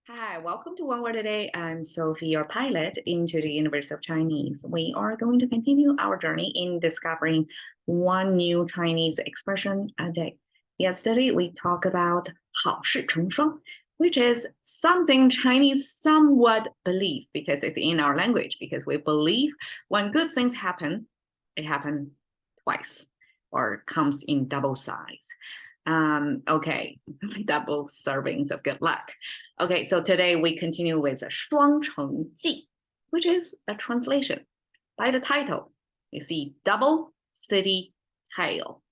Hi, welcome to One Word a Day. I'm Sophie, your pilot into the universe of Chinese. We are going to continue our journey in discovering one new Chinese expression a day. Yesterday, we talked about 好事成双, which is something Chinese somewhat believe because it's in our language, because we believe when good things happen, it happens twice or comes in double size. Okay, double servings of good luck. Okay, so today we continue with 双城记, which is a translation. By the title, you see double city tile.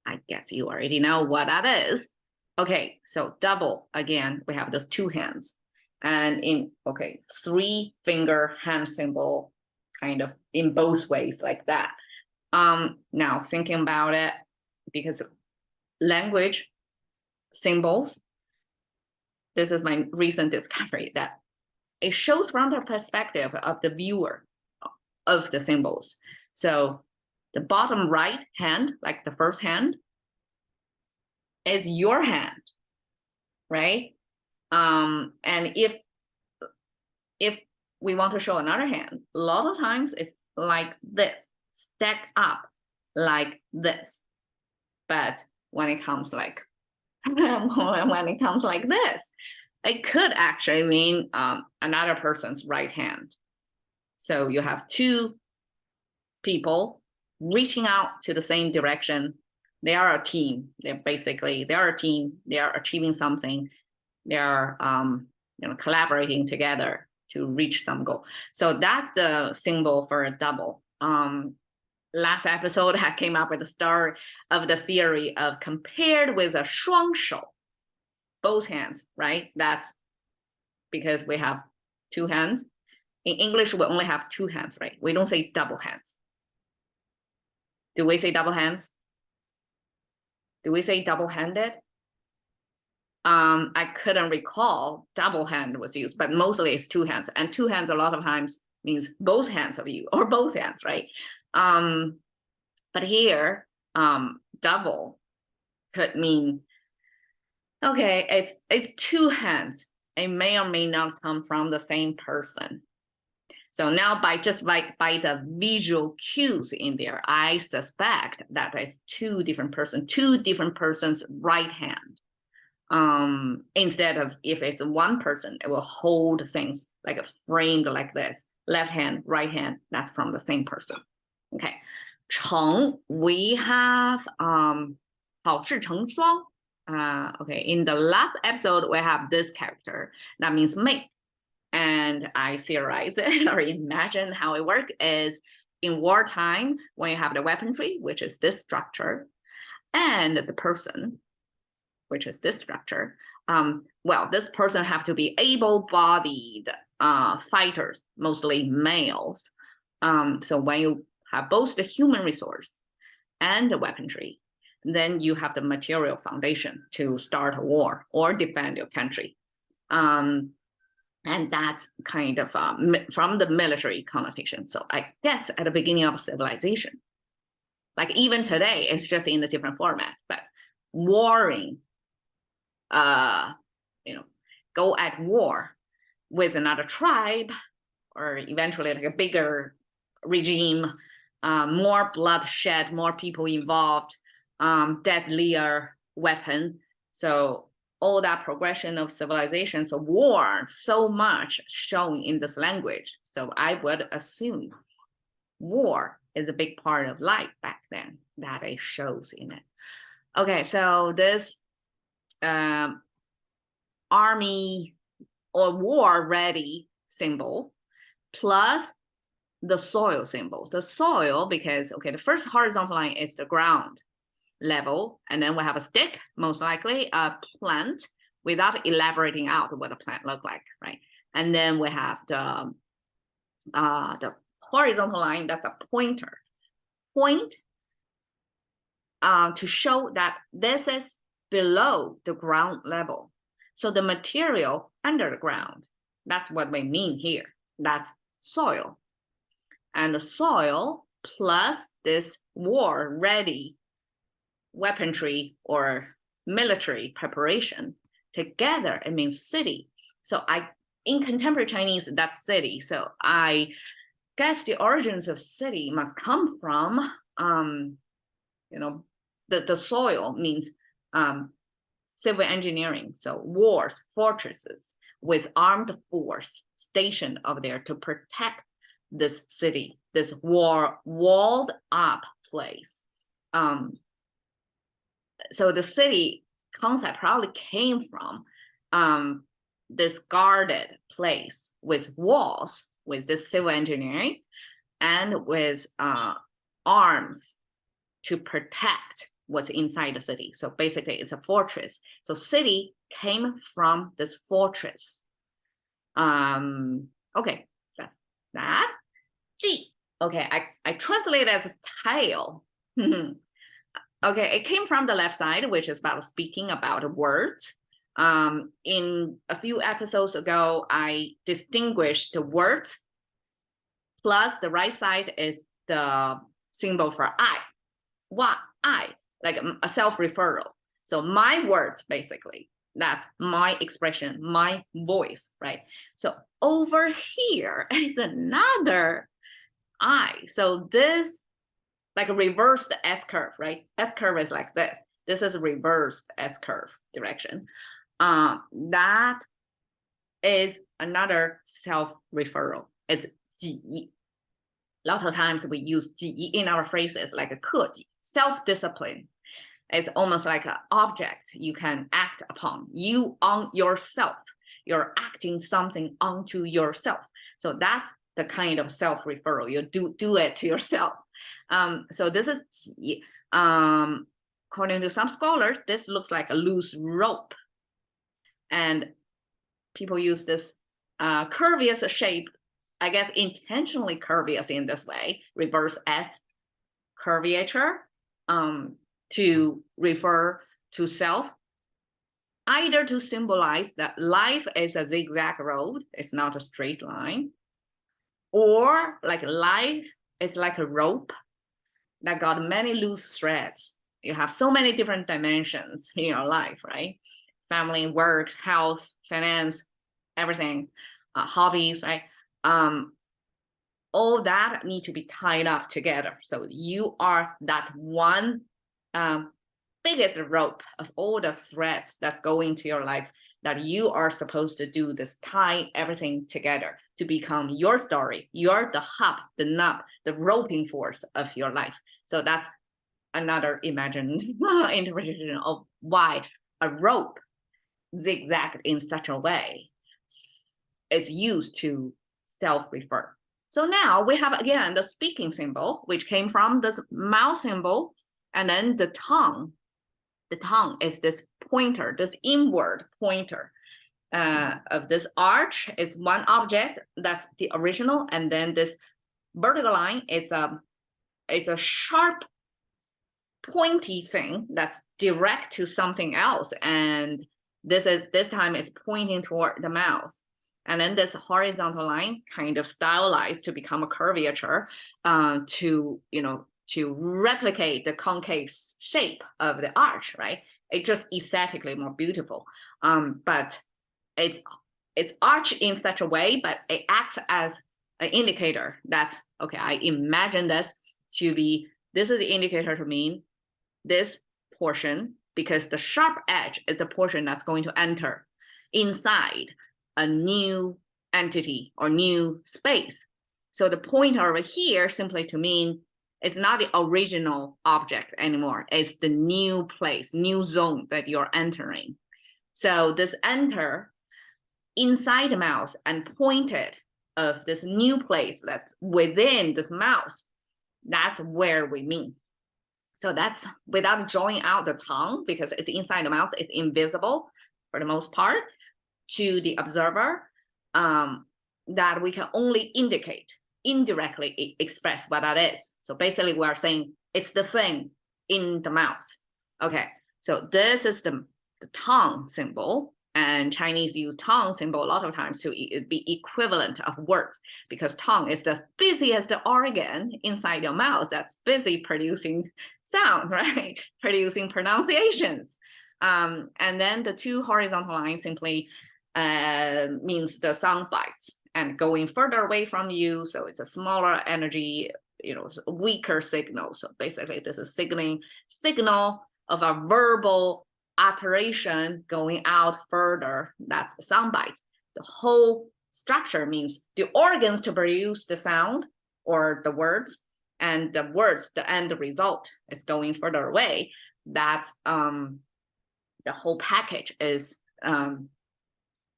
I guess you already know what that is. Okay, so double, again, we have those two hands. And three finger hand symbol kind of in both ways like that. Now thinking about it, because language symbols, this is my recent discovery, that it shows from the perspective of the viewer of the symbols. So the bottom right hand, like the first hand, is your hand, right? And if we want to show another hand, a lot of times it's like this, stacked up like this. But when it comes like this, it could actually mean another person's right hand. So you have two people reaching out to the same direction. They are a team. They're a team. They are achieving something. They are collaborating together to reach some goal. So that's the symbol for a double. Last episode, I came up with the start of the theory of compared with a 双手, both hands, right? That's because we have two hands. In English, we only have two hands, right? We don't say double hands. Do we say double hands? Do we say double-handed? I couldn't recall double hand was used, but mostly it's two hands. And two hands a lot of times means both hands of you or both hands, right? But here, double could mean, okay, it's two hands. It may or may not come from the same person. So now by the visual cues in there, I suspect that it's two different persons' right hand. Instead of if it's one person, it will hold things like a framed like this, left hand, right hand, that's from the same person. Okay. 成, we have 好事成双. Okay, in the last episode, we have this character. That means mate. And I theorize it or imagine how it works is in wartime, when you have the weaponry, which is this structure, and the person, which is this structure, this person have to be able-bodied fighters, mostly males. So when you have both the human resource and the weaponry, then you have the material foundation to start a war or defend your country. And that's kind of from the military connotation. So I guess at the beginning of civilization, like even today, it's just in a different format, but warring, go at war with another tribe or eventually like a bigger regime, more bloodshed, more people involved, deadlier weapon. So all that progression of civilizations, of war, so much shown in this language. So I would assume war is a big part of life back then that it shows in it. Okay, so this army or war ready symbol plus the soil symbols. The soil, because, okay, the first horizontal line is the ground level, and then we have a stick, most likely a plant, without elaborating out what a plant look like, right? And then we have the horizontal line, that's a pointer. Point to show that this is below the ground level. So the material under the ground, that's what we mean here. That's soil. And the soil plus this war-ready weaponry or military preparation, together, it means city. So in contemporary Chinese, that's city. So I guess the origins of city must come from, the soil means civil engineering. So walls, fortresses with armed force stationed over there to protect this city, this walled up place. So the city concept probably came from this guarded place with walls, with this civil engineering, and with arms to protect what's inside the city. So basically, it's a fortress. So city came from this fortress. Okay, that's that. Ji. Okay, I translate it as tail. Okay, it came from the left side, which is about speaking about words. In a few episodes ago, I distinguished the words, plus the right side is the symbol for I. What I, like a self-referral. So my words, basically, that's my expression, my voice, right? So over here is another I. So this, like reverse the S curve, right? S curve is like this. This is reverse S curve direction. That is another self-referral. It's 己. A lot of times we use 己 in our phrases like a 克己, self-discipline. It's almost like an object you can act upon. You on yourself. You're acting something onto yourself. So that's the kind of self-referral. You do it to yourself. So this is 己. According to some scholars, this looks like a loose rope. And people use this curvious shape, I guess intentionally curvious in this way, reverse S curvature, to refer to self, either to symbolize that life is a zigzag road, it's not a straight line, or like life is like a rope that got many loose threads. You have so many different dimensions in your life, right? Family, work, health, finance, everything, hobbies, right? All that need to be tied up together. So you are that one biggest rope of all the threads that go into your life that you are supposed to do this, tie everything together to become your story. You're the hub, the nub, the roping force of your life. So that's another imagined interpretation of why a rope zigzagged in such a way is used to self-refer. So now we have, again, the speaking symbol, which came from this mouth symbol, and then the tongue. The tongue is this pointer, this inward pointer of this arch. Is one object, that's the original, and then this vertical line is a sharp, pointy thing that's direct to something else, and this time is pointing toward the mouth. And then this horizontal line kind of stylized to become a curvature, to replicate the concave shape of the arch, right? It's just aesthetically more beautiful. But it's arched in such a way, but it acts as an indicator that, okay, I imagine this to be, this is the indicator to mean this portion, because the sharp edge is the portion that's going to enter inside a new entity or new space. So the pointer over here simply to mean it's not the original object anymore. It's the new place, new zone that you're entering. So this enter inside the mouth and pointed of this new place that's within this mouth, that's where we mean. So that's without drawing out the tongue, because it's inside the mouth, it's invisible for the most part to the observer, that we can only indicate, indirectly express what that is. So basically we're saying it's the thing in the mouth. Okay, so this is the tongue symbol, and Chinese use tongue symbol a lot of times to be equivalent of words, because tongue is the busiest organ inside your mouth that's busy producing sound, right? Producing pronunciations. And then the two horizontal lines simply means the sound bites and going further away from you. So it's a smaller energy, weaker signal. So basically this is signal of a verbal iteration going out further. That's the sound bite. The whole structure means the organs to produce the sound or the words, and the words, the end result is going further away. That's the whole package is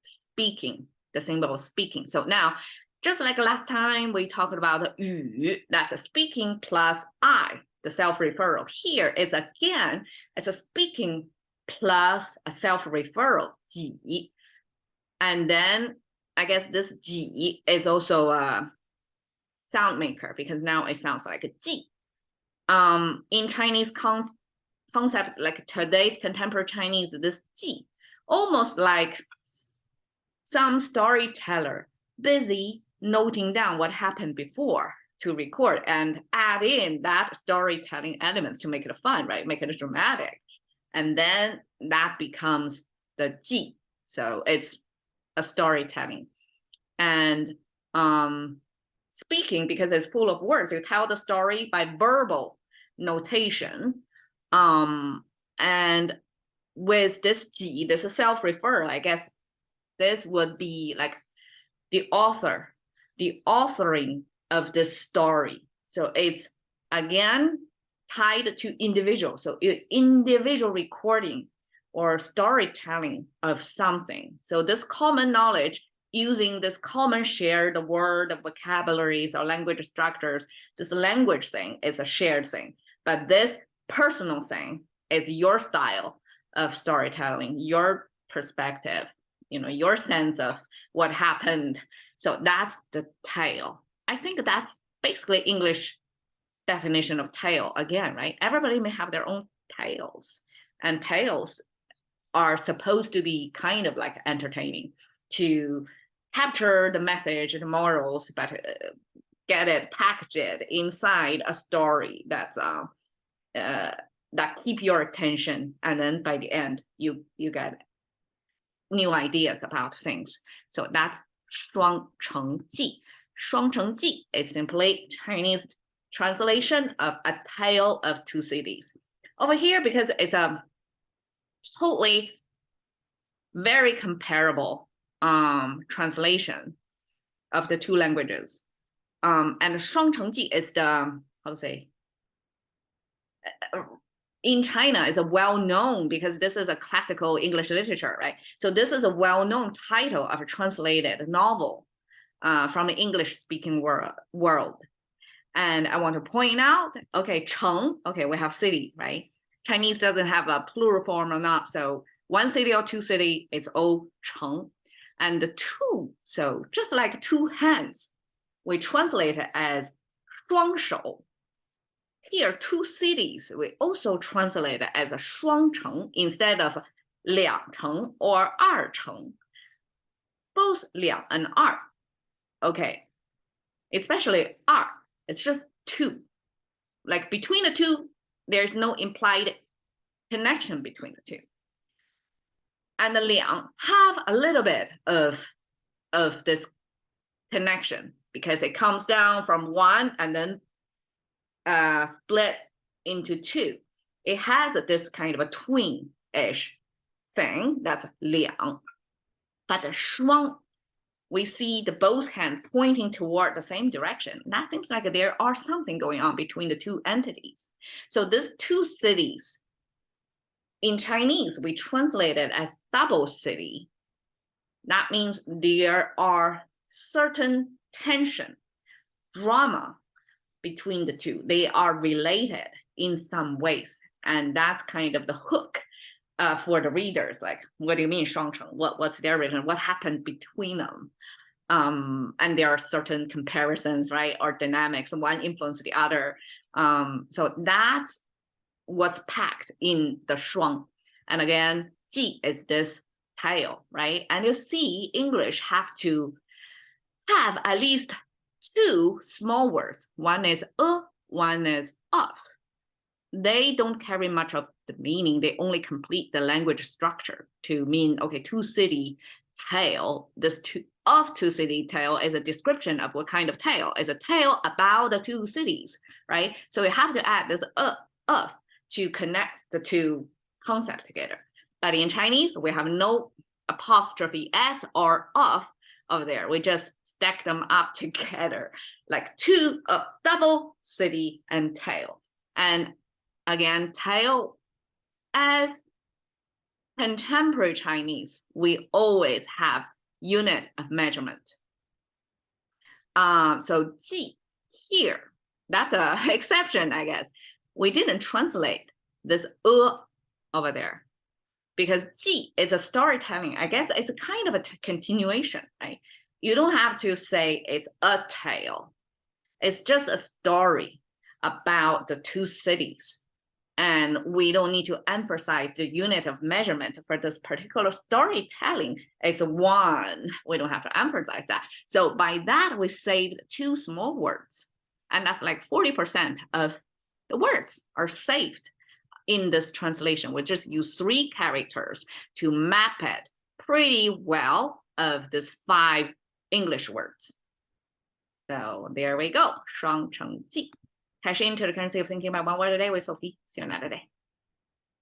speaking, the symbol of speaking. So now, just like last time we talked about yu, that's a speaking plus I, the self-referral. Here is again, it's a speaking plus a self-referral, ji. And then I guess this ji is also a sound maker because now it sounds like a ji. In Chinese concept, like today's contemporary Chinese, this ji, almost like some storyteller busy noting down what happened before to record and add in that storytelling elements to make it fun, right? Make it dramatic. And then that becomes the ji. So it's a storytelling. And speaking, because it's full of words, you tell the story by verbal notation. And with this ji, this is self-referral, I guess this would be like the authoring of this story. So it's again tied to individual. So individual recording or storytelling of something. So this common knowledge using this common shared word vocabularies or language structures, this language thing is a shared thing. But this personal thing is your style of storytelling, your perspective, your sense of what happened. So that's the tale. I think that's basically English definition of tale again, right? Everybody may have their own tales, and tales are supposed to be kind of like entertaining to capture the message, the morals, but get it, package it inside a story that's that keep your attention, and then by the end you get new ideas about things. So that's 双城记. 双城记 is simply Chinese translation of a tale of two cities. Over here, because it's a totally very comparable translation of the two languages. And 双城记 is the, how to say, in China is a well-known, because this is a classical English literature, right? So this is a well-known title of a translated novel from the English-speaking world. And I want to point out, okay, 城, okay, we have city, right? Chinese doesn't have a plural form or not, so one city or two city, it's all 城. And the two, so just like two hands, we translate it as 双手. Here, two cities, we also translate it as a 双城 instead of 两城 or 二城. Both 两 and 二. Okay, especially 二, it's just two. Like between the two, there's no implied connection between the two. And the 两 have a little bit of this connection because it comes down from one and then split into two. It has this kind of a twin-ish thing, that's 两. But the 双, we see the both hands pointing toward the same direction. That seems like there are something going on between the two entities. So these two cities, in Chinese, we translate it as double city. That means there are certain tension, drama between the two. They are related in some ways. And that's kind of the hook for the readers. Like, what do you mean 双城? What's their reason? What happened between them? And there are certain comparisons, right? Or dynamics, one influences the other. So that's what's packed in the 双. And again, 记 is this tale, right? And you see English have to have at least two small words. One is one is of. They don't carry much of the meaning. They only complete the language structure to mean, okay, two-city tale. This two-city tale is a description of what kind of tale. It's a tale about the two cities, right? So we have to add this of to connect the two concepts together. But in Chinese, we have no apostrophe s or of over there. We just stack them up together, like two double city and tale. And again, tale as contemporary Chinese, we always have unit of measurement. So ji here, that's an exception, I guess. We didn't translate this over there because ji is a storytelling. I guess it's a kind of a continuation, right? You don't have to say it's a tale. It's just a story about the two cities. And we don't need to emphasize the unit of measurement for this particular storytelling. It's one. We don't have to emphasize that. So by that, we saved two small words. And that's like 40% of the words are saved in this translation. We just use 3 characters to map it pretty well of these 5 English words. So there we go. 双城记. Hash into the currency of thinking about one word a day with Sophie. See you another day.